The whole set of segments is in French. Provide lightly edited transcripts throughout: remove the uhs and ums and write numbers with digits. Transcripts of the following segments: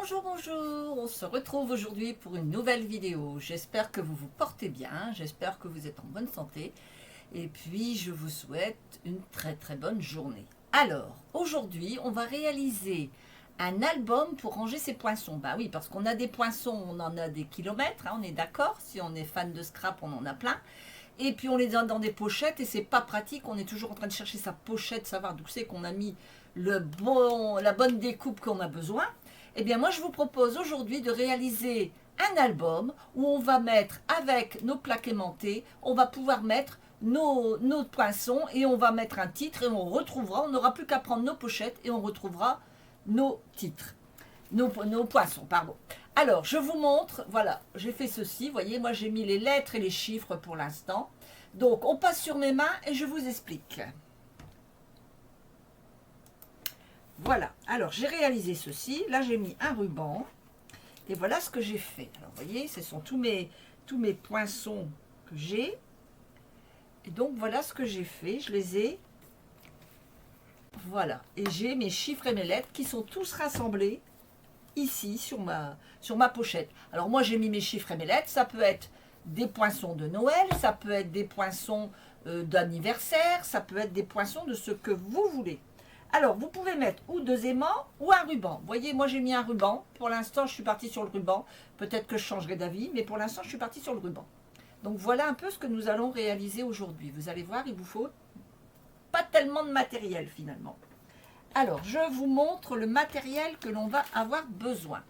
Bonjour, bonjour, on se retrouve aujourd'hui pour une nouvelle vidéo. J'espère que vous vous portez bien, j'espère que vous êtes en bonne santé et puis je vous souhaite une très bonne journée. Alors, aujourd'hui, on va réaliser un album pour ranger ses poinçons. Bah oui, parce qu'on a des poinçons, on en a des kilomètres, hein, on est d'accord. Si on est fan de scrap, on en a plein. Et puis on les donne dans des pochettes et c'est pas pratique, on est toujours en train de chercher sa pochette, savoir d'où c'est qu'on a mis la bonne découpe qu'on a besoin. Eh bien moi je vous propose aujourd'hui de réaliser un album où on va mettre avec nos plaques aimantées, on va pouvoir mettre nos poinçons et on va mettre un titre et on retrouvera, on n'aura plus qu'à prendre nos pochettes et on retrouvera nos titres, nos poinçons, pardon. Alors, je vous montre, voilà, j'ai fait ceci, vous voyez, moi j'ai mis les lettres et les chiffres pour l'instant. Donc, on passe sur mes mains et je vous explique. Voilà, alors j'ai réalisé ceci, là j'ai mis un ruban, et voilà ce que j'ai fait. Alors, vous voyez, ce sont tous mes poinçons que j'ai, et donc voilà ce que j'ai fait, je les ai, voilà, et j'ai mes chiffres et mes lettres qui sont tous rassemblés ici sur ma pochette. Alors moi j'ai mis mes chiffres et mes lettres, ça peut être des poinçons de Noël, ça peut être des poinçons d'anniversaire, ça peut être des poinçons de ce que vous voulez. Alors vous pouvez mettre ou deux aimants ou un ruban. Vous voyez, moi j'ai mis un ruban, pour l'instant je suis partie sur le ruban, peut-être que je changerai d'avis, mais pour l'instant je suis partie sur le ruban. Donc voilà un peu ce que nous allons réaliser aujourd'hui. Vous allez voir, il vous faut pas tellement de matériel finalement. Alors, je vous montre le matériel que l'on va avoir besoin.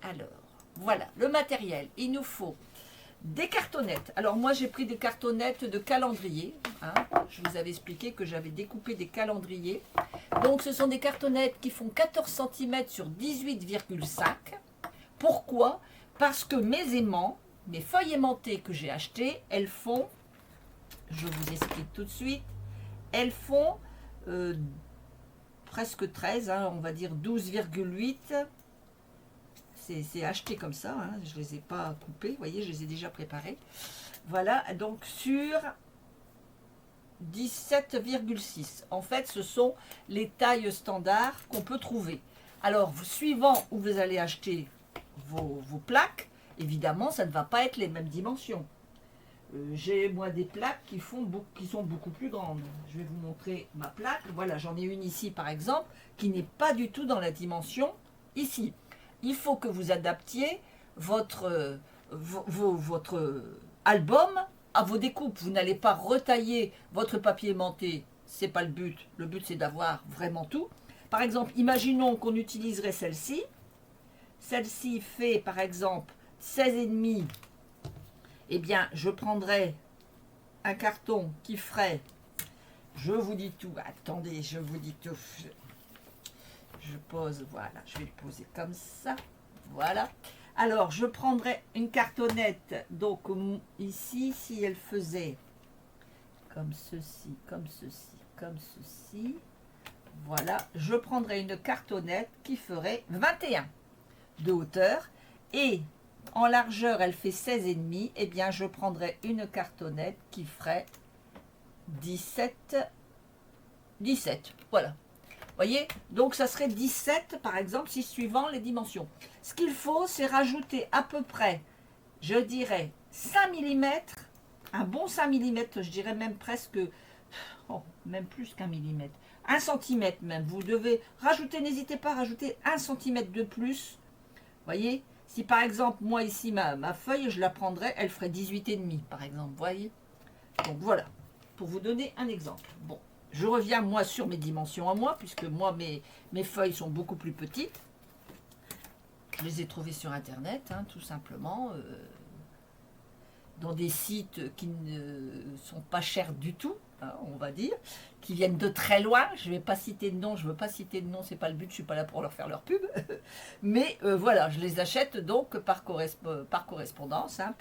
Alors, voilà, le matériel. Il nous faut des cartonnettes. Alors, moi, j'ai pris des cartonnettes de calendrier. Hein. Je vous avais expliqué que j'avais découpé des calendriers. Donc, ce sont des cartonnettes qui font 14 cm sur 18,5. Pourquoi? Parce que mes aimants, mes feuilles aimantées que j'ai achetées, elles font, je vous explique tout de suite, elles font presque 13, hein, on va dire 12,8. C'est acheté comme ça, hein, je ne les ai pas coupés, vous voyez, je les ai déjà préparés. Voilà, donc sur 17,6. En fait, ce sont les tailles standards qu'on peut trouver. Alors, suivant où vous allez acheter vos plaques, évidemment, ça ne va pas être les mêmes dimensions. J'ai moi des plaques qui sont beaucoup plus grandes. Je vais vous montrer ma plaque. Voilà, j'en ai une ici par exemple qui n'est pas du tout dans la dimension ici. Il faut que vous adaptiez votre album à vos découpes. Vous n'allez pas retailler votre papier aimanté, c'est pas le but. Le but c'est d'avoir vraiment tout. Par exemple, imaginons qu'on utiliserait celle-ci. Celle-ci fait par exemple 16,5. Eh bien, je prendrai un carton qui ferait, je vous dis tout, attendez, je vous dis tout, je pose, voilà, je vais le poser comme ça, voilà. Alors, je prendrai une cartonnette, donc ici, si elle faisait comme ceci, comme ceci, comme ceci, voilà, je prendrai une cartonnette qui ferait 21 de hauteur et en largeur, elle fait 16,5. Eh bien, je prendrais une cartonnette qui ferait 17. Voilà. Vous voyez? Donc, ça serait 17, par exemple, si suivant les dimensions. Ce qu'il faut, c'est rajouter à peu près, je dirais, 5 mm. Un bon 5 mm, je dirais même presque, oh, même plus qu'un millimètre. 1 cm même. Vous devez rajouter, n'hésitez pas à rajouter 1 cm de plus. Vous voyez? Si par exemple, moi ici, ma feuille, je la prendrais, elle ferait 18,5 par exemple, vous voyez. Donc voilà, pour vous donner un exemple. Bon, je reviens moi sur mes dimensions à moi, puisque moi, mes feuilles sont beaucoup plus petites. Je les ai trouvées sur Internet, hein, tout simplement, dans des sites qui ne sont pas chers du tout, hein, on va dire, qui viennent de très loin. Je ne vais pas citer de nom, je ne veux pas citer de nom, c'est pas le but, je ne suis pas là pour leur faire leur pub. Mais voilà, je les achète donc par correspondance, hein,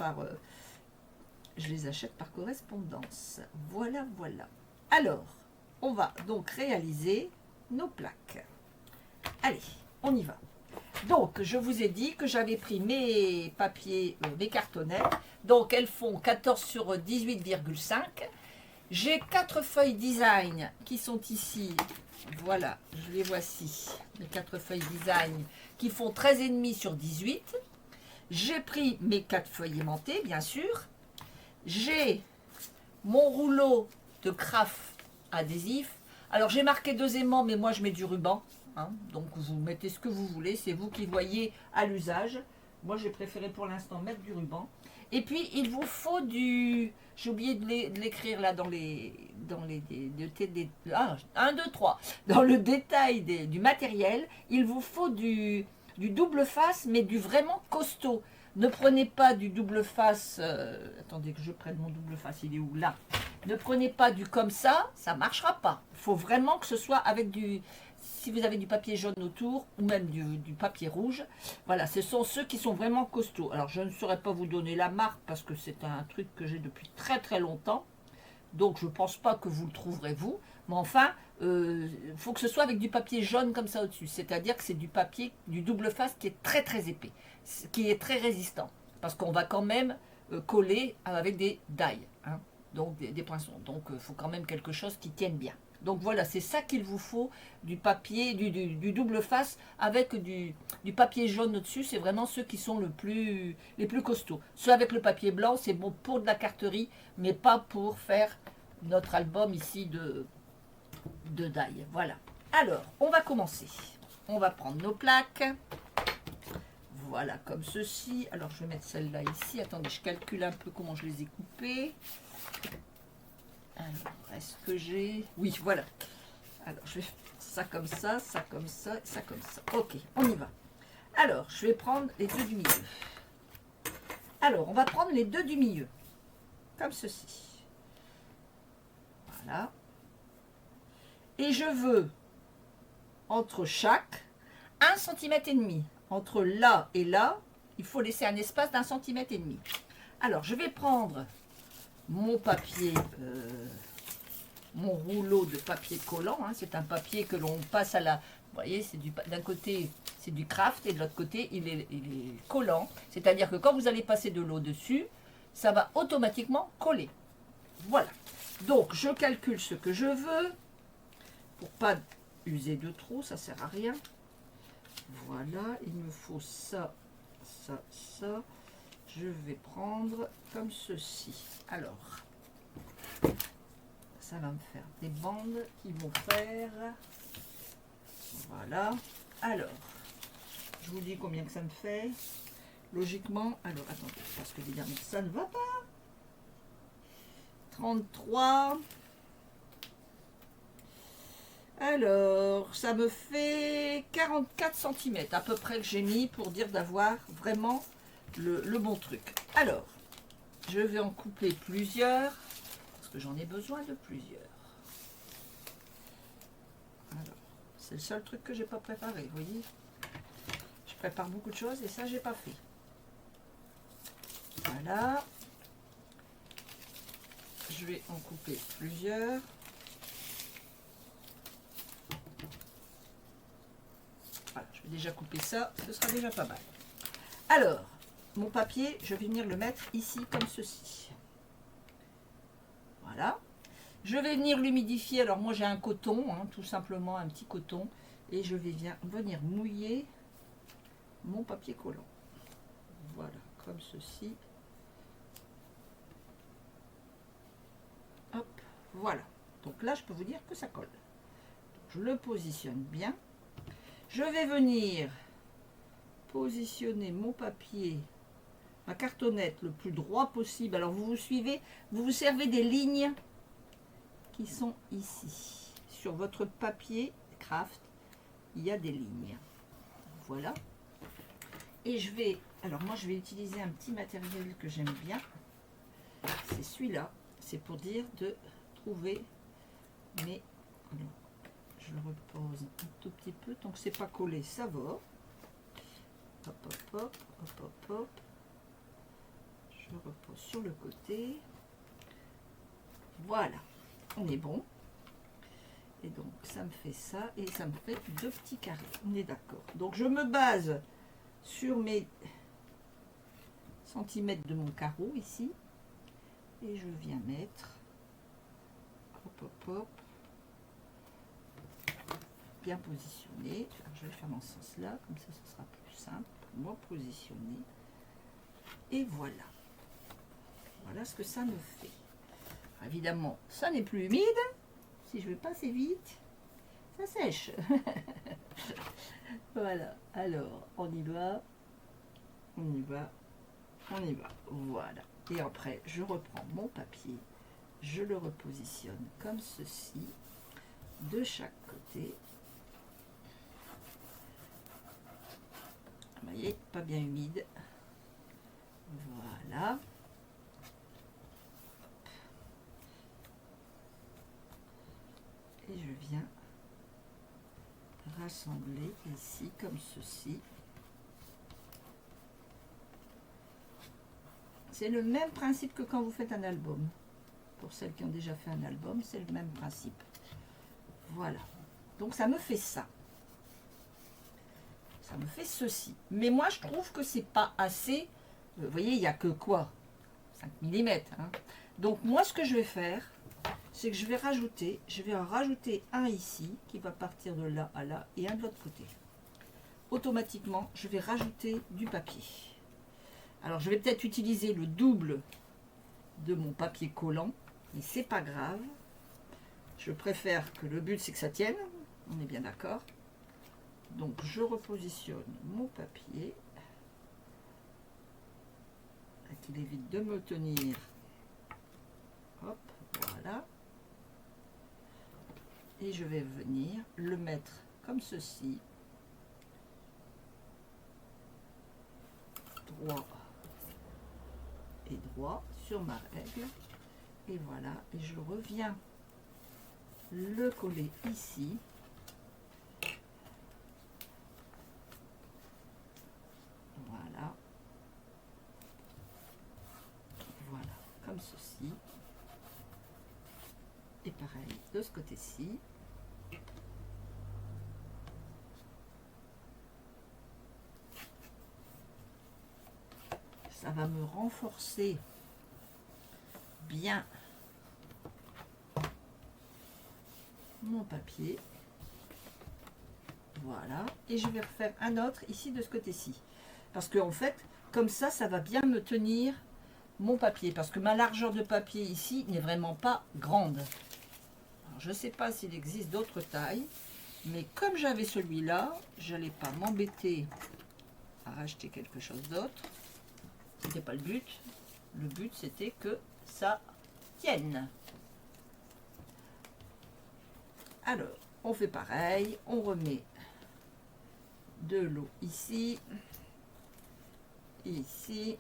je les achète par correspondance. Voilà, voilà. Alors, on va donc réaliser nos plaques. Allez, on y va. Donc, je vous ai dit que j'avais pris mes papiers, mes cartonnettes. Donc, elles font 14 sur 18,5. J'ai 4 feuilles design qui sont ici. Voilà, je les voici, mes 4 feuilles design qui font 13,5 sur 18. J'ai pris mes 4 feuilles aimantées, bien sûr. J'ai mon rouleau de craft adhésif. Alors, j'ai marqué 2 aimants, mais moi, je mets du ruban. Hein, donc, vous mettez ce que vous voulez. C'est vous qui voyez à l'usage. Moi, j'ai préféré pour l'instant mettre du ruban. Et puis, il vous faut du... J'ai oublié de l'écrire là dans les... Ah, 1, 2, 3. Dans le détail du matériel, il vous faut du double face, mais du vraiment costaud. Ne prenez pas du double face... attendez que je prenne mon double face, il est où? Là. Ne prenez pas du comme ça ne marchera pas. Il faut vraiment que ce soit avec du... Si vous avez du papier jaune autour, ou même du papier rouge, voilà, ce sont ceux qui sont vraiment costauds. Alors, je ne saurais pas vous donner la marque, parce que c'est un truc que j'ai depuis très très longtemps. Donc, je ne pense pas que vous le trouverez vous. Mais enfin, il faut que ce soit avec du papier jaune comme ça au-dessus. C'est-à-dire que c'est du papier, du double face qui est très très épais, qui est très résistant. Parce qu'on va quand même coller avec des die, hein, donc des poinçons. Donc, il faut quand même quelque chose qui tienne bien. Donc voilà, c'est ça qu'il vous faut, du papier, du double face avec du papier jaune au-dessus. C'est vraiment ceux qui sont les plus costauds. Ceux avec le papier blanc, c'est bon pour de la carterie, mais pas pour faire notre album ici de die. Voilà. Alors, on va commencer. On va prendre nos plaques. Voilà, comme ceci. Alors, je vais mettre celle-là ici. Attendez, je calcule un peu comment je les ai coupées. Alors, est-ce que j'ai... Oui, voilà. Alors, je vais faire ça comme ça, ça comme ça, ça comme ça. Ok, on y va. Alors, je vais prendre les 2 du milieu. Alors, on va prendre les 2 du milieu. Comme ceci. Voilà. Et je veux, entre chaque, 1,5 cm. Entre là et là, il faut laisser un espace d'1,5 cm. Alors, je vais prendre mon papier, mon rouleau de papier collant. Hein, c'est un papier que l'on passe à la... Vous voyez, d'un côté, c'est du craft et de l'autre côté, il est collant. C'est-à-dire que quand vous allez passer de l'eau dessus, ça va automatiquement coller. Voilà. Donc, je calcule ce que je veux pour pas user de trop, ça sert à rien. Voilà, il me faut ça, ça, ça. Je vais prendre comme ceci. Alors, ça va me faire des bandes qui vont faire... Voilà. Alors, je vous dis combien que ça me fait. Logiquement, alors attendez, parce que évidemment ça ne va pas. 33. Alors, ça me fait 44 cm à peu près que j'ai mis pour dire d'avoir vraiment le bon truc. Alors, je vais en couper plusieurs, parce que j'en ai besoin de plusieurs. Alors, c'est le seul truc que j'ai pas préparé, vous voyez. Je prépare beaucoup de choses et ça, j'ai pas fait. Voilà. Je vais en couper plusieurs. Voilà, je vais déjà couper ça, ce sera déjà pas mal. Alors, mon papier, je vais venir le mettre ici comme ceci. Voilà. Je vais venir l'humidifier. Alors moi j'ai un coton, hein, tout simplement un petit coton. Et je vais venir mouiller mon papier collant. Voilà, comme ceci. Hop, voilà. Donc là je peux vous dire que ça colle. Donc, je le positionne bien. Je vais venir positionner mon papier, ma cartonnette le plus droit possible. Alors vous suivez, vous vous servez des lignes qui sont ici. Sur votre papier craft, il y a des lignes. Voilà. Et je vais, alors moi je vais utiliser un petit matériel que j'aime bien. C'est celui-là. C'est pour dire de trouver mes... Alors, je le repose un tout petit peu. Tant que c'est pas collé, ça va. Hop, hop, hop, hop, hop, hop. Je repose sur le côté. Voilà. On est bon. Et donc, ça me fait ça. Et ça me fait 2 petits carrés. On est d'accord. Donc, je me base sur mes centimètres de mon carreau ici. Et je viens mettre... Hop, hop, hop. bien positionner. Alors, je vais le faire dans ce sens-là, comme ça ce sera plus simple pour me positionner. Et voilà. Voilà ce que ça me fait. Alors, évidemment, ça n'est plus humide. Si je vais passer vite, ça sèche. Voilà. Alors, on y va. On y va. On y va. Voilà. Et après, je reprends mon papier. Je le repositionne comme ceci, de chaque côté. Vous voyez, pas bien humide. Voilà. Et je viens rassembler ici comme ceci. C'est le même principe que quand vous faites un album. Pour celles qui ont déjà fait un album, c'est le même principe. Voilà. Donc ça me fait ça. Ça me fait ceci. Mais moi, je trouve que c'est pas assez. Vous voyez, il n'y a que quoi 5 mm. Hein. Donc moi, ce que je vais faire, c'est que je vais en rajouter un ici, qui va partir de là à là, et un de l'autre côté. Automatiquement, je vais rajouter du papier. Alors, je vais peut-être utiliser le double de mon papier collant, mais c'est pas grave. Je préfère que le but, c'est que ça tienne. On est bien d'accord. Donc, je repositionne mon papier. Qu'il évite de me tenir. Hop, voilà. Et je vais venir le mettre comme ceci. Droit et droit sur ma règle. Et voilà. Et je reviens le coller ici. Voilà. Voilà, comme ceci. Et pareil de ce côté-ci. Ça va me renforcer bien mon papier. Voilà. Et je vais refaire un autre ici de ce côté-ci. Parce que en fait, comme ça, ça va bien me tenir mon papier. Parce que ma largeur de papier ici n'est vraiment pas grande. Alors, je ne sais pas s'il existe d'autres tailles. Mais comme j'avais celui-là, je n'allais pas m'embêter à racheter quelque chose d'autre. C'était pas le but. Le but, c'était que ça tienne. Alors, on fait pareil. On remet de l'eau ici. Ici.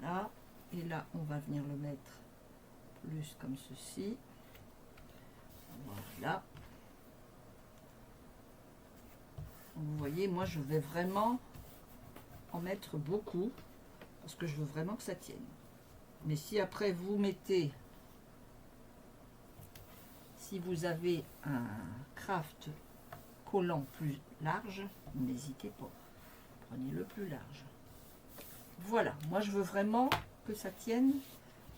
Voilà. Et là, on va venir le mettre plus comme ceci. Voilà. Vous voyez, moi, je vais vraiment en mettre beaucoup parce que je veux vraiment que ça tienne. Mais si après vous mettez, si vous avez un craft collant plus large, n'hésitez pas, prenez le plus large. Voilà, moi je veux vraiment que ça tienne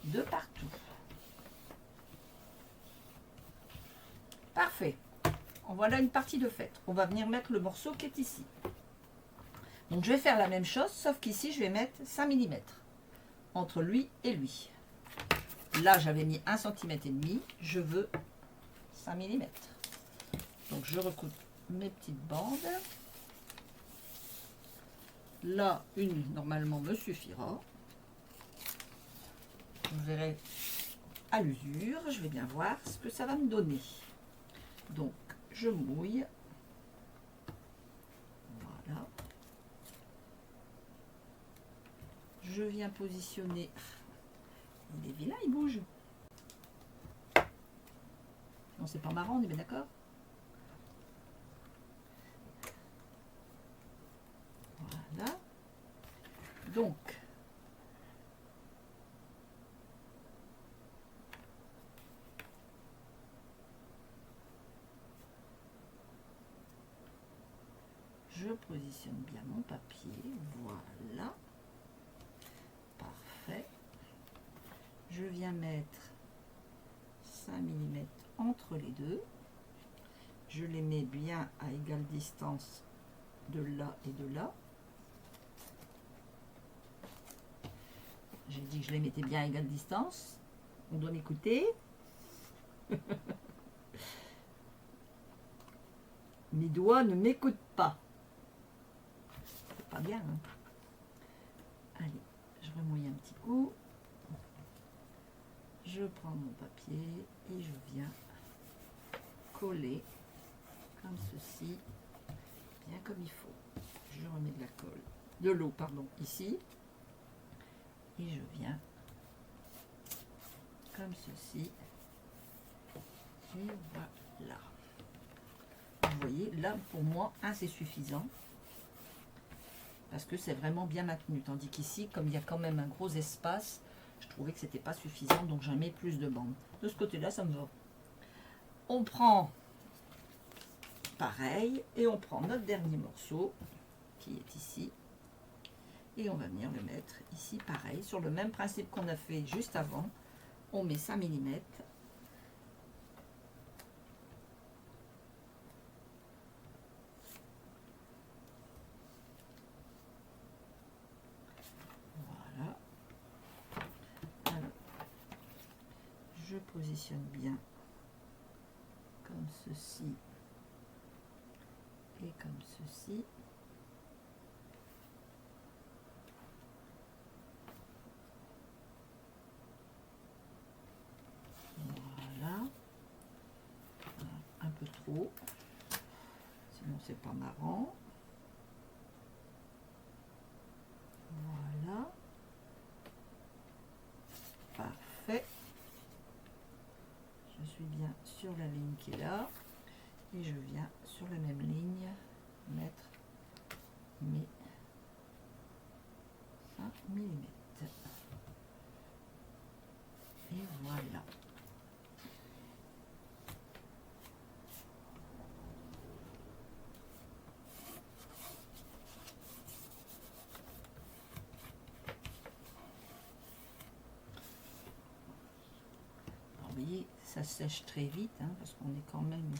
de partout. Parfait. En voilà une partie de faite. On va venir mettre le morceau qui est ici. Donc je vais faire la même chose, sauf qu'ici je vais mettre 5 mm entre lui et lui. Là j'avais mis 1,5 cm, je veux 5 mm. Donc je recoupe mes petites bandes. Là, une normalement me suffira. Je verrai à l'usure, je vais bien voir ce que ça va me donner. Donc je mouille. Voilà. Je viens positionner. Il est vilain, il bouge. Non, c'est pas marrant, on est bien d'accord? Voilà. Donc, je positionne bien mon papier. Voilà. Parfait. Je viens mettre 5 mm entre les deux. Je les mets bien à égale distance de là et de là. J'ai dit que je les mettais bien à égale distance. On doit m'écouter. Mes doigts ne m'écoutent pas. C'est pas bien, hein. Allez, je remouille un petit coup. Je prends mon papier et je viens coller comme ceci, bien comme il faut. Je remets de la colle, de l'eau, pardon, ici. Et je viens comme ceci. Et voilà. Vous voyez, là, pour moi, c'est suffisant. Parce que c'est vraiment bien maintenu. Tandis qu'ici, comme il y a quand même un gros espace, je trouvais que c'était pas suffisant. Donc, j'en mets plus de bandes. De ce côté-là, ça me va. On prend pareil. Et on prend notre dernier morceau, qui est ici. Et on va venir le mettre ici, pareil. Sur le même principe qu'on a fait juste avant. On met 5 mm. Je positionne bien comme ceci et comme ceci. Voilà. Un peu trop, sinon c'est pas marrant. Voilà. Parfait. Je suis bien sur la ligne qui est là et je viens sur la même ligne mettre mes 5 mm. Et voilà. Vous voyez, ça sèche très vite, hein, parce qu'on est quand même,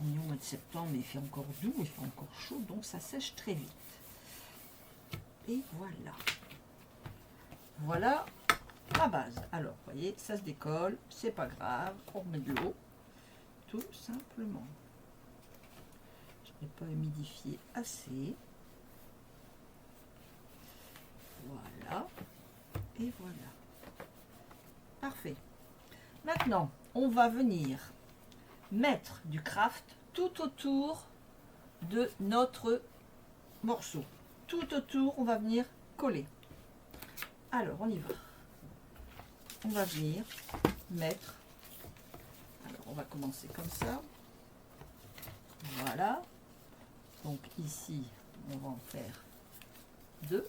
on est au mois de septembre, mais il fait encore doux, il fait encore chaud, donc ça sèche très vite. Et voilà. Voilà la base. Alors, vous voyez, ça se décolle, c'est pas grave, on remet de l'eau, tout simplement. Je n'ai pas humidifié assez. Voilà. Et voilà. Parfait. Maintenant, on va venir mettre du craft tout autour de notre morceau. Tout autour, on va venir coller. Alors, on y va. On va venir mettre. Alors, on va commencer comme ça. Voilà. Donc ici, on va en faire 2.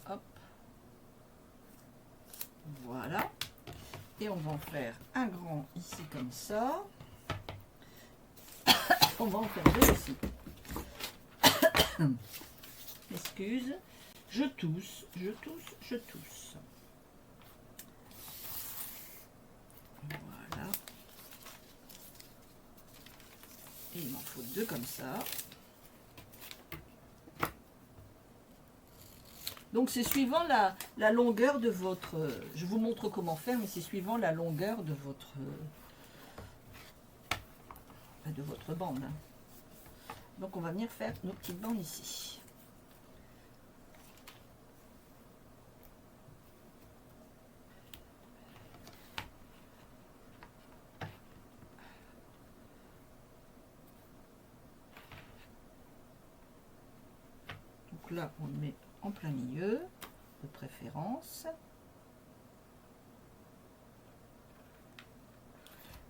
Hop. Voilà. Et on va en faire un grand ici comme ça. On va en faire 2 ici. Excuse. Je tousse, je tousse, je tousse. Voilà. Et il m'en faut 2 comme ça. Donc c'est suivant la longueur de votre... Je vous montre comment faire, mais c'est suivant la longueur de votre bande. Donc on va venir faire nos petites bandes ici. Donc là on le met en plein milieu, de préférence.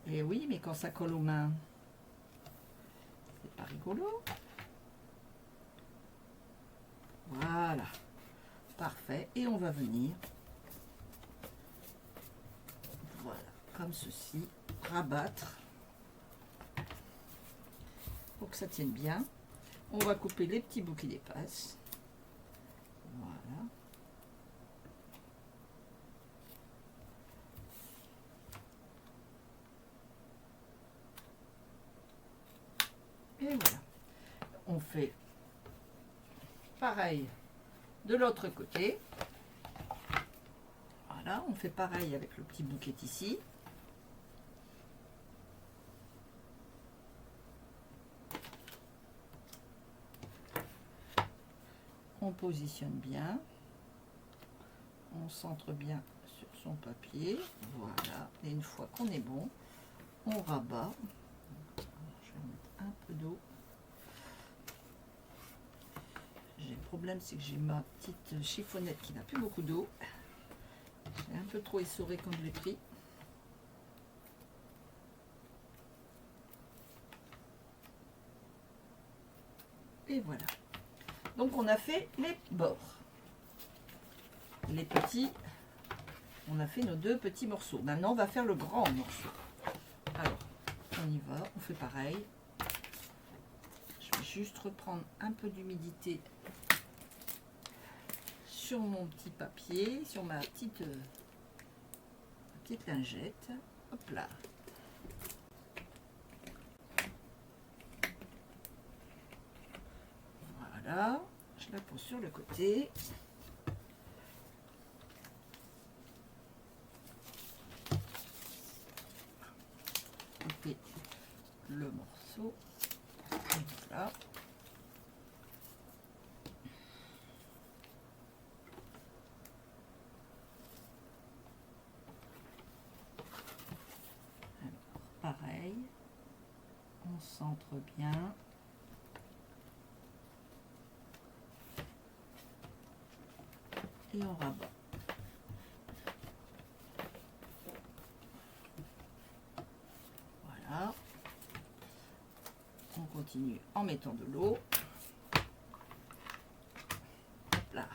Et oui, mais quand ça colle aux mains, c'est pas rigolo. Voilà, parfait. Et on va venir, voilà, comme ceci, rabattre pour que ça tienne bien. On va couper les petits bouts qui dépassent. fait pareil de l'autre côté. Voilà, on fait pareil avec le petit bouquet ici. On positionne bien. On centre bien sur son papier. Voilà. Et une fois qu'on est bon, on rabat. Je vais mettre un peu d'eau. J'ai le problème, c'est que j'ai ma petite chiffonnette qui n'a plus beaucoup d'eau. J'ai un peu trop essoré quand je l'ai pris. Et voilà. Donc on a fait les bords. Les petits, on a fait nos deux petits morceaux. Maintenant on va faire le grand morceau. Alors, on y va, on fait pareil. Je vais juste reprendre un peu d'humidité sur mon petit papier, sur ma petite lingette. Hop là. Voilà, je la pose sur le côté. Couper le morceau. Voilà. Alors, pareil, on centre bien. Et on rabat. Voilà. On continue en mettant de l'eau. Hop là.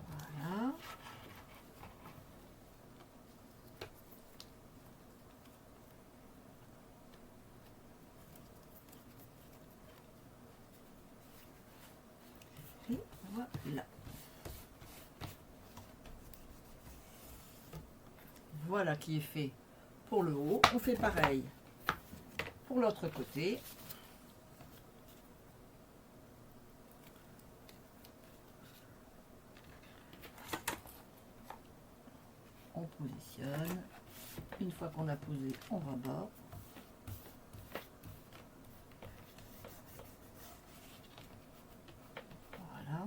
Voilà. Et voilà. Voilà qui est fait pour le haut. On fait pareil pour l'autre côté. On positionne. Une fois qu'on a posé, on rabat. Voilà.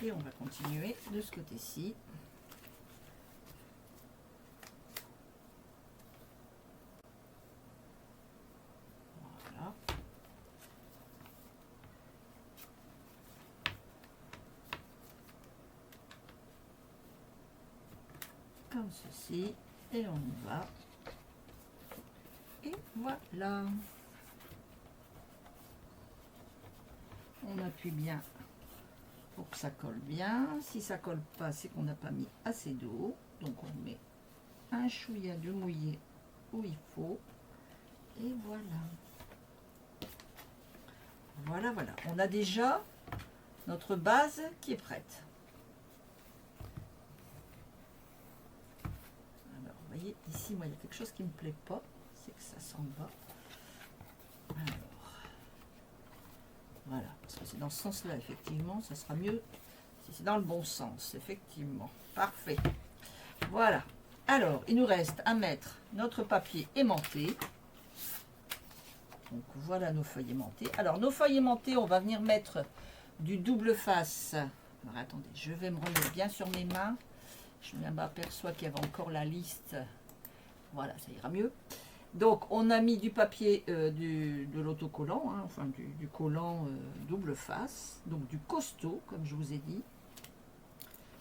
Et on va continuer de ce côté-ci. Voilà. Comme ceci. Et on y va. Et voilà. On appuie bien pour que ça colle bien. Si ça colle pas, c'est qu'on n'a pas mis assez d'eau. Donc on met un chouïa de mouillé où il faut. Et voilà. Voilà, voilà. On a déjà notre base qui est prête. Alors, vous voyez, ici, moi, il y a quelque chose qui ne me plaît pas. C'est que ça s'en va. Alors, voilà. Parce que c'est dans ce sens-là, effectivement, ça sera mieux si c'est dans le bon sens, effectivement. Parfait. Voilà. Alors, il nous reste à mettre notre papier aimanté. Donc, voilà nos feuilles aimantées. Alors, nos feuilles aimantées, on va venir mettre du double face. Alors, attendez, je vais me remettre bien sur mes mains. Je m'aperçois qu'il y avait encore la liste. Voilà, ça ira mieux. Donc, on a mis du papier de l'autocollant, hein, enfin du collant double face. Donc, du costaud, comme je vous ai dit.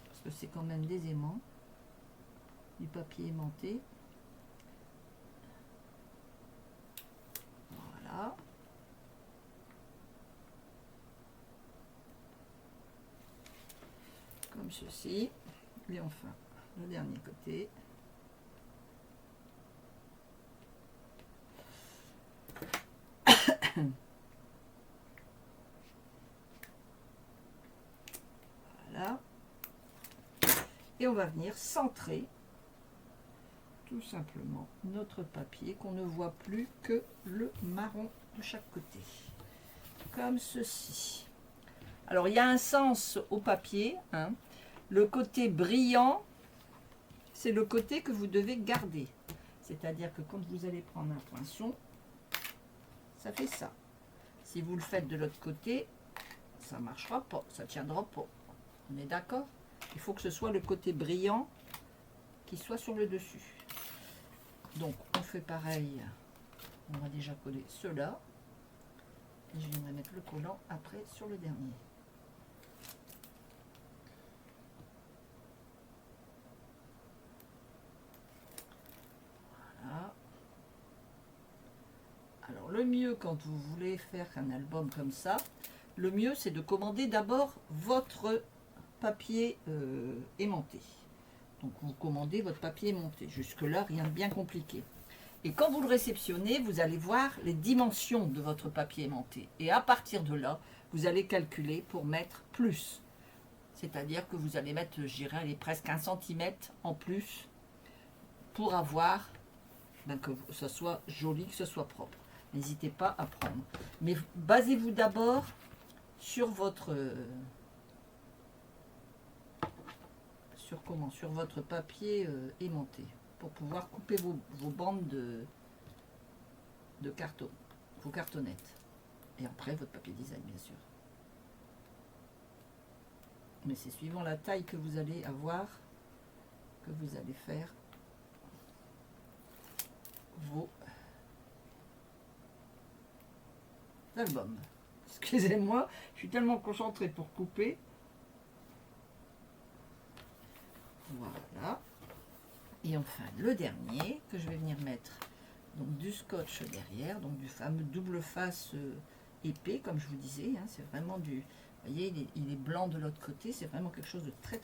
Parce que c'est quand même des aimants. Du papier aimanté. Voilà. Comme ceci. Et enfin, le dernier côté. Voilà. Et on va venir centrer tout simplement notre papier qu'on ne voit plus que le marron de chaque côté. Comme ceci. Alors il y a un sens au papier, hein. Le côté brillant, c'est le côté que vous devez garder. C'est-à-dire que quand vous allez prendre un poinçon, ça fait ça. Si vous le faites de l'autre côté, ça ne marchera pas, ça ne tiendra pas. On est d'accord? Il faut que ce soit le côté brillant qui soit sur le dessus. Donc on fait pareil. On va déjà coller cela. Et je viendrai mettre le collant après sur le dernier. Voilà. Alors le mieux quand vous voulez faire un album comme ça, le mieux c'est de commander d'abord votre papier aimanté. Donc vous commandez votre papier aimanté. Jusque là rien de bien compliqué. Et quand vous le réceptionnez, vous allez voir les dimensions de votre papier aimanté. Et à partir de là, vous allez calculer pour mettre plus. C'est-à-dire que vous allez mettre, je dirais, allez, presque 1 cm en plus pour avoir, que ce soit joli, que ce soit propre. N'hésitez pas à prendre. Mais basez-vous d'abord sur votre... sur votre papier aimanté pour pouvoir couper vos bandes de carton, vos cartonnettes. Et après, votre papier design, bien sûr. Mais c'est suivant la taille que vous allez avoir que vous allez faire vos albums. Excusez-moi, je suis tellement concentrée pour couper. Voilà. Et enfin, le dernier que je vais venir mettre donc du scotch derrière, donc du fameux double face épais, comme je vous disais. Hein, c'est vraiment du... Vous voyez, il est blanc de l'autre côté. C'est vraiment quelque chose de très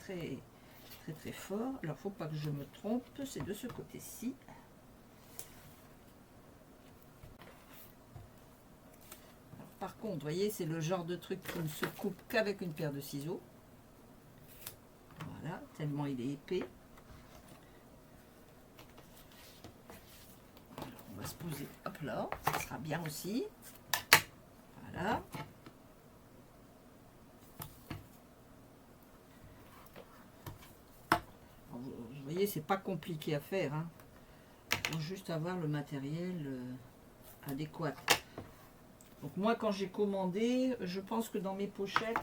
fort. Alors, il ne faut pas que je me trompe. C'est de ce côté-ci. Par contre, vous voyez, c'est le genre de truc qui ne se coupe qu'avec une paire de ciseaux. Voilà, tellement il est épais. Alors, on va se poser, hop là, ça sera bien aussi. Voilà. Vous voyez, c'est pas compliqué à faire. Hein. Il faut juste avoir le matériel adéquat. Donc moi, quand j'ai commandé, je pense que dans mes pochettes,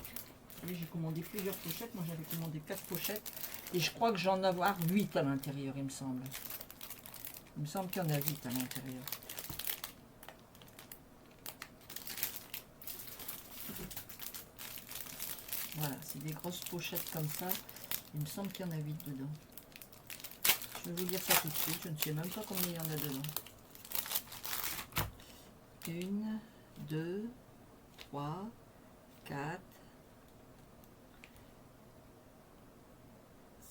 j'ai commandé plusieurs pochettes. Moi, j'avais commandé 4 pochettes. Et je crois que j'en ai 8 à l'intérieur, il me semble. Il me semble qu'il y en a 8 à l'intérieur. Voilà, c'est des grosses pochettes comme ça. Il me semble qu'il y en a 8 dedans. Je vais vous dire ça tout de suite. Je ne sais même pas combien il y en a dedans. 1, 2, 3, 4,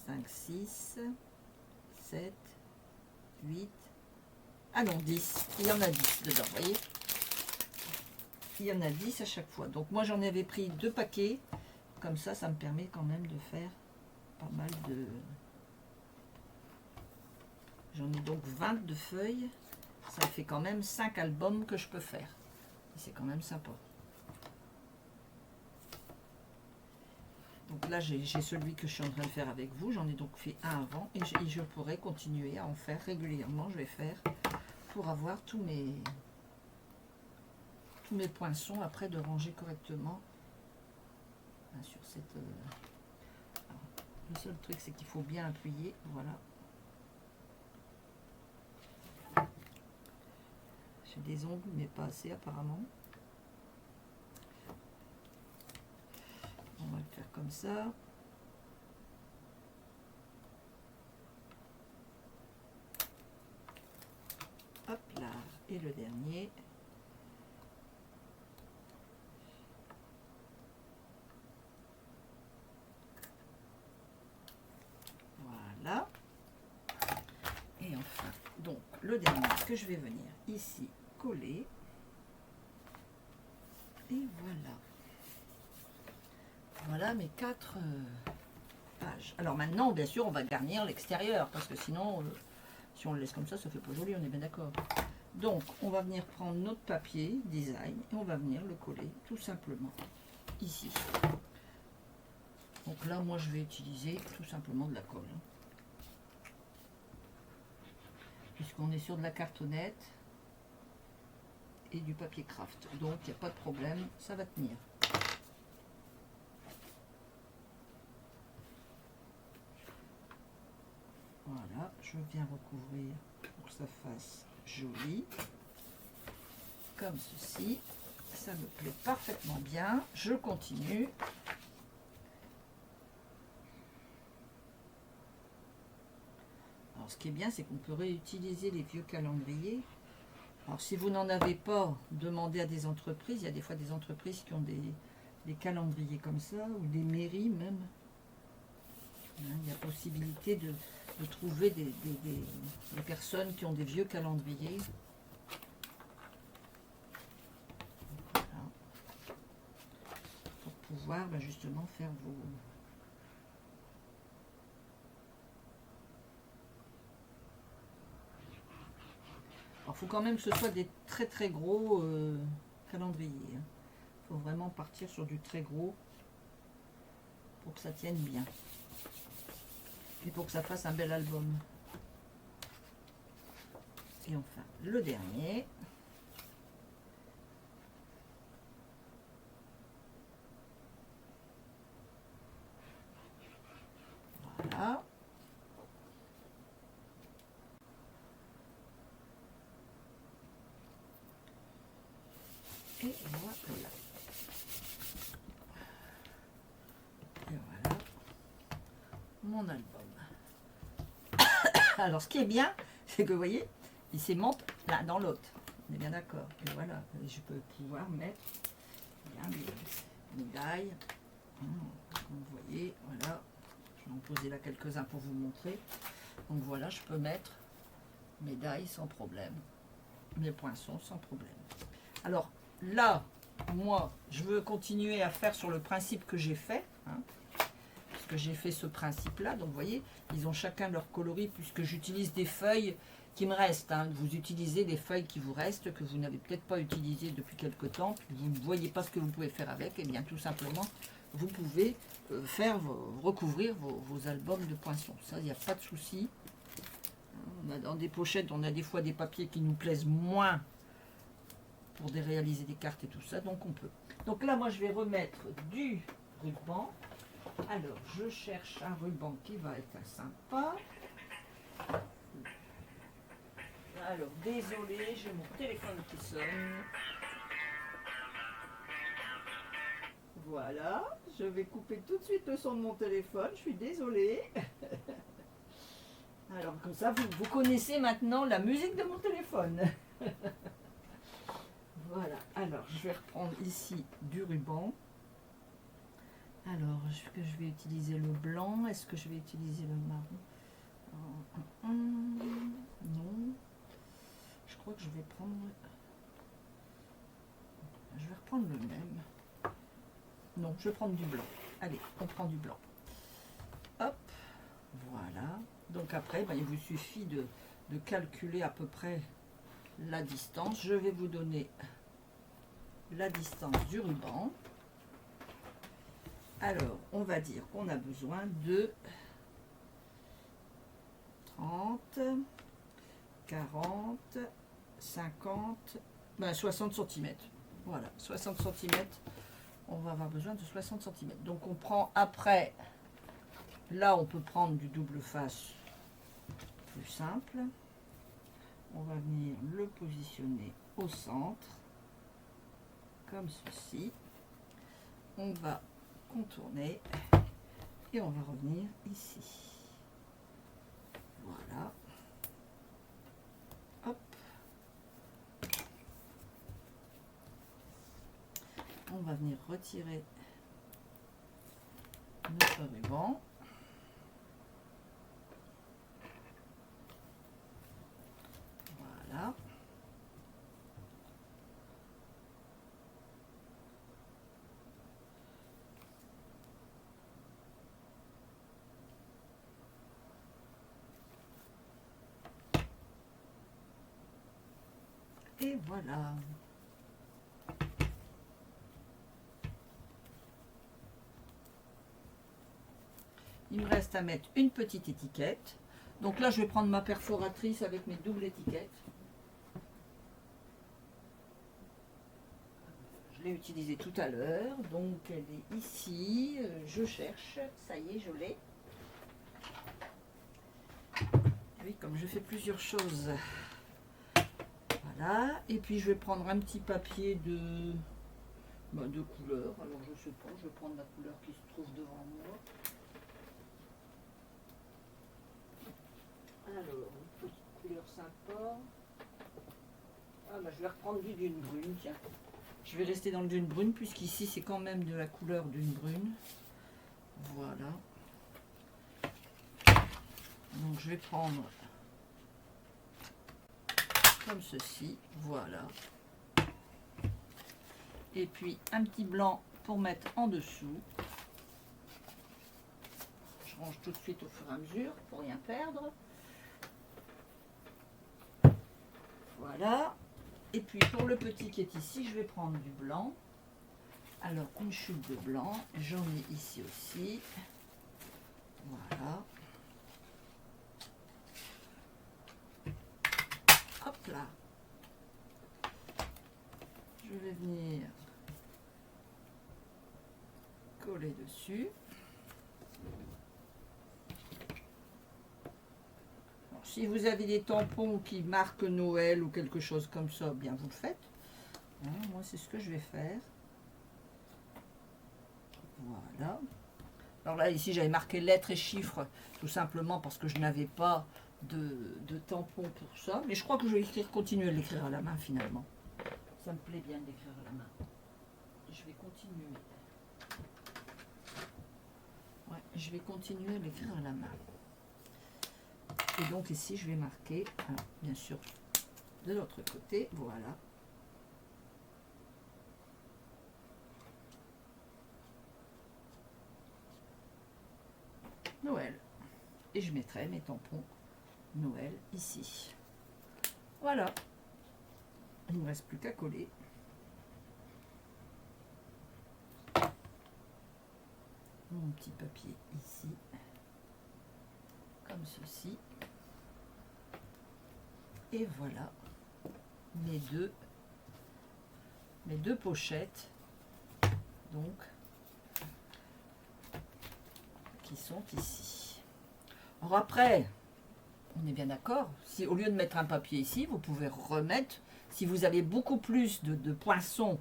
5, 6, 7, 8. Ah non, 10. Il y en a 10 dedans, vous voyez. Il y en a 10 à chaque fois. Donc moi, j'en avais pris 2 paquets. Comme ça, ça me permet quand même de faire pas mal de... J'en ai donc 20 de feuilles. Ça fait quand même 5 albums que je peux faire. Et c'est quand même sympa. Donc là, j'ai celui que je suis en train de faire avec vous. J'en ai donc fait un avant. Et je pourrais continuer à en faire régulièrement. Je vais faire pour avoir tous mes poinçons. Après, de ranger correctement. Sur cette... Alors, le seul truc, c'est qu'il faut bien appuyer. Voilà. J'ai des ongles, mais pas assez apparemment. On va le faire comme ça. Hop là. Et le dernier. Voilà. Et enfin, donc, le dernier que je vais venir ici coller. Et voilà. Voilà mes 4 pages. Alors maintenant, bien sûr, on va garnir l'extérieur, parce que sinon, Si on le laisse comme ça fait pas joli, on est bien d'accord. Donc, on va venir prendre notre papier design et on va venir le coller tout simplement ici. Donc là, moi, je vais utiliser tout simplement de la colle. Puisqu'on est sur de la cartonnette et du papier craft. Donc, il n'y a pas de problème, ça va tenir. Voilà, je viens recouvrir pour que ça fasse joli. Comme ceci. Ça me plaît parfaitement bien. Je continue. Alors, ce qui est bien, c'est qu'on peut réutiliser les vieux calendriers. Alors, si vous n'en avez pas, demandez à des entreprises. Il y a des fois des entreprises qui ont des calendriers comme ça, ou des mairies même. Il y a possibilité de trouver des personnes qui ont des vieux calendriers. Voilà. Pour pouvoir justement faire vos... Alors, il faut quand même que ce soit des très très gros calendriers. Il faut vraiment partir sur du très gros pour que ça tienne bien. Et pour que ça fasse un bel album. Et enfin, le dernier. Voilà. Et voilà. Et voilà mon album. Alors, ce qui est bien, c'est que vous voyez, il s'aimante l'un dans l'autre. On est bien d'accord. Et voilà, et je peux pouvoir mettre bien mes médailles. Comme vous voyez, voilà. Je vais en poser là quelques-uns pour vous montrer. Donc voilà, je peux mettre médailles sans problème. Mes poinçons sans problème. Alors là, moi, je veux continuer à faire sur le principe que j'ai fait. Parce que j'ai fait ce principe-là. Donc vous voyez, ils ont chacun leur coloris puisque j'utilise des feuilles qui me restent. Vous utilisez des feuilles qui vous restent, que vous n'avez peut-être pas utilisées depuis quelque temps. Vous ne voyez pas ce que vous pouvez faire avec. Et bien tout simplement, vous pouvez recouvrir vos albums de poinçons. Ça, il n'y a pas de souci. On a dans des pochettes, on a des fois des papiers qui nous plaisent moins pour réaliser des cartes et tout ça, donc on peut. Donc là, moi, je vais remettre du ruban. Alors, je cherche un ruban qui va être sympa. Alors, désolé, j'ai mon téléphone qui sonne. Voilà, je vais couper tout de suite le son de mon téléphone, je suis désolée. Alors, comme ça, vous connaissez maintenant la musique de mon téléphone. Voilà, alors je vais reprendre ici du ruban. Alors, est-ce que je vais utiliser le blanc? Est-ce que je vais utiliser le marron? Non. Je crois que je vais prendre... Je vais reprendre le même. Non, je vais prendre du blanc. Allez, on prend du blanc. Hop, voilà. Donc après, il vous suffit de calculer à peu près la distance. Je vais vous donner la distance du ruban. Alors, on va dire qu'on a besoin de 30, 40, 50, 60 cm. Voilà, 60 cm. On va avoir besoin de 60 cm. Donc, on prend après, là, on peut prendre du double face plus simple. On va venir le positionner au centre, comme ceci. On va contourner et on va revenir ici. Voilà. Hop. On va venir retirer notre ruban. Voilà. Et voilà. Il me reste à mettre une petite étiquette. Donc là, je vais prendre ma perforatrice avec mes doubles étiquettes. Je l'ai utilisée tout à l'heure. Donc elle est ici. Je cherche. Ça y est, je l'ai. Oui, comme je fais plusieurs choses. Voilà. Et puis je vais prendre un petit papier de couleur. Alors je sais pas, je vais prendre la couleur qui se trouve devant moi. Alors, une petite couleur sympa. Ah bah je vais reprendre du dune brune, tiens. Je vais rester dans le dune brune, puisqu'ici c'est quand même de la couleur dune brune. Voilà. Donc je vais prendre comme ceci, voilà. Et puis un petit blanc pour mettre en dessous. Je range tout de suite au fur et à mesure pour rien perdre. Voilà. Et puis pour le petit qui est ici, je vais prendre du blanc. Alors une chute de blanc, j'en ai ici aussi. Voilà. Hop là. Je vais venir coller dessus. Alors, si vous avez des tampons qui marquent Noël ou quelque chose comme ça, bien vous le faites. Hein, moi c'est ce que je vais faire. Voilà. Alors là ici j'avais marqué lettres et chiffres tout simplement parce que je n'avais pas de tampon pour ça. Mais je crois que je vais continuer à l'écrire à la main finalement. Ça me plaît bien d'écrire à la main. Je vais continuer. Ouais, je vais continuer à l'écrire à la main. Et donc ici, je vais marquer, alors, bien sûr, de l'autre côté, voilà. Noël. Et je mettrai mes tampons Noël ici. Voilà. Il ne me reste plus qu'à coller. Mon petit papier ici. Comme ceci. Et voilà mes deux pochettes. Donc, qui sont ici. Alors après, on est bien d'accord, si au lieu de mettre un papier ici, vous pouvez remettre, si vous avez beaucoup plus de poinçons,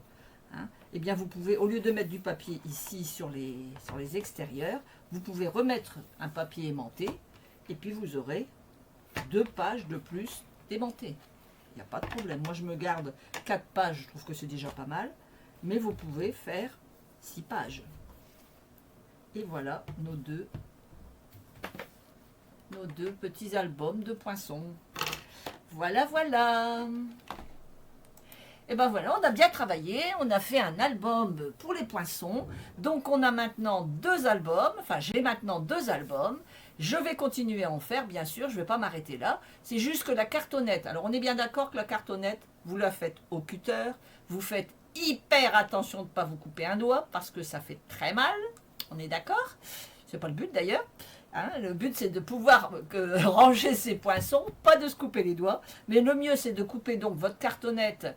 hein, eh bien vous pouvez, au lieu de mettre du papier ici sur les extérieurs, vous pouvez remettre un papier aimanté, et puis vous aurez 2 pages de plus aimantées. Il n'y a pas de problème. Moi je me garde 4 pages, je trouve que c'est déjà pas mal, mais vous pouvez faire 6 pages. Et voilà nos deux petits albums de poinçons. Voilà, voilà. Et ben voilà, on a bien travaillé, on a fait un album pour les poinçons. Donc on a maintenant 2 albums, enfin j'ai maintenant 2 albums. Je vais continuer à en faire, bien sûr, je ne vais pas m'arrêter là. C'est juste que la cartonnette, alors on est bien d'accord que la cartonnette, vous la faites au cutter. Vous faites hyper attention de ne pas vous couper un doigt, parce que ça fait très mal. On est d'accord? C'est pas le but d'ailleurs. Hein, le but c'est de pouvoir ranger ses poinçons, pas de se couper les doigts. Mais le mieux c'est de couper donc votre cartonnette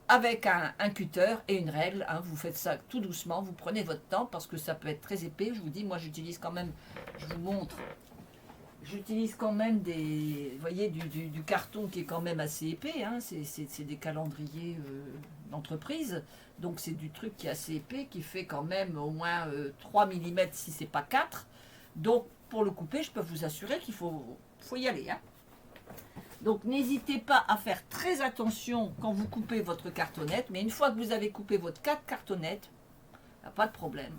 avec un cutter et une règle. Hein, vous faites ça tout doucement, vous prenez votre temps parce que ça peut être très épais. Je vous dis, moi j'utilise quand même, je vous montre, j'utilise quand même vous voyez, du carton qui est quand même assez épais. Hein, c'est des calendriers d'entreprise. Donc c'est du truc qui est assez épais, qui fait quand même au moins 3 mm si c'est pas 4. Donc pour le couper, je peux vous assurer qu'il faut y aller. Hein. Donc n'hésitez pas à faire très attention quand vous coupez votre cartonnette. Mais une fois que vous avez coupé votre 4 cartonnettes, il n'y a pas de problème.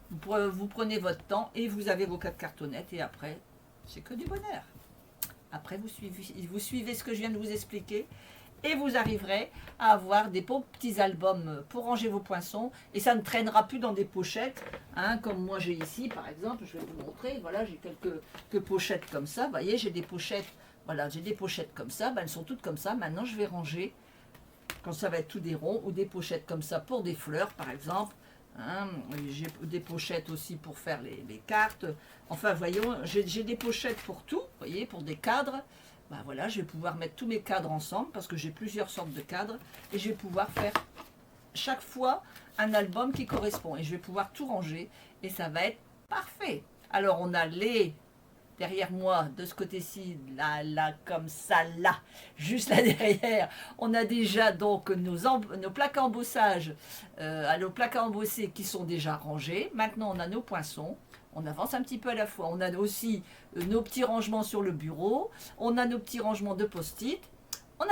Vous prenez votre temps et vous avez vos 4 cartonnettes. Et après, c'est que du bonheur. Après, vous suivez ce que je viens de vous expliquer. Et vous arriverez à avoir des beaux petits albums pour ranger vos poinçons. Et ça ne traînera plus dans des pochettes. Hein, comme moi j'ai ici, par exemple, je vais vous montrer. Voilà, j'ai quelques pochettes comme ça. Vous voyez, j'ai des pochettes. Voilà, j'ai des pochettes comme ça. Ben, elles sont toutes comme ça. Maintenant, je vais ranger quand ça va être tout des ronds, ou des pochettes comme ça pour des fleurs par exemple. Hein, j'ai des pochettes aussi pour faire les cartes. Enfin, voyons, j'ai des pochettes pour tout, vous voyez, pour des cadres. Ben voilà, je vais pouvoir mettre tous mes cadres ensemble parce que j'ai plusieurs sortes de cadres. Et je vais pouvoir faire chaque fois un album qui correspond. Et je vais pouvoir tout ranger et ça va être parfait. Alors, on a derrière moi, de ce côté-ci, là, comme ça, là, juste là derrière, on a déjà donc nos plaques à embossage, nos plaques à embosser qui sont déjà rangées. Maintenant, on a nos poinçons. On avance un petit peu à la fois. On a aussi nos petits rangements sur le bureau. On a nos petits rangements de post-it. On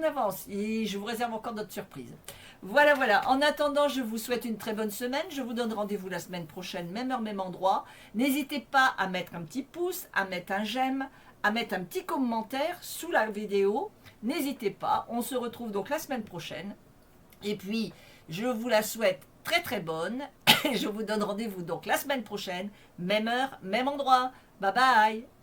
avance. Et je vous réserve encore d'autres surprises. Voilà, voilà. En attendant, je vous souhaite une très bonne semaine. Je vous donne rendez-vous la semaine prochaine, même heure, même endroit. N'hésitez pas à mettre un petit pouce, à mettre un j'aime, à mettre un petit commentaire sous la vidéo. N'hésitez pas. On se retrouve donc la semaine prochaine. Et puis, je vous la souhaite très très bonne. Et je vous donne rendez-vous donc la semaine prochaine, même heure, même endroit. Bye bye.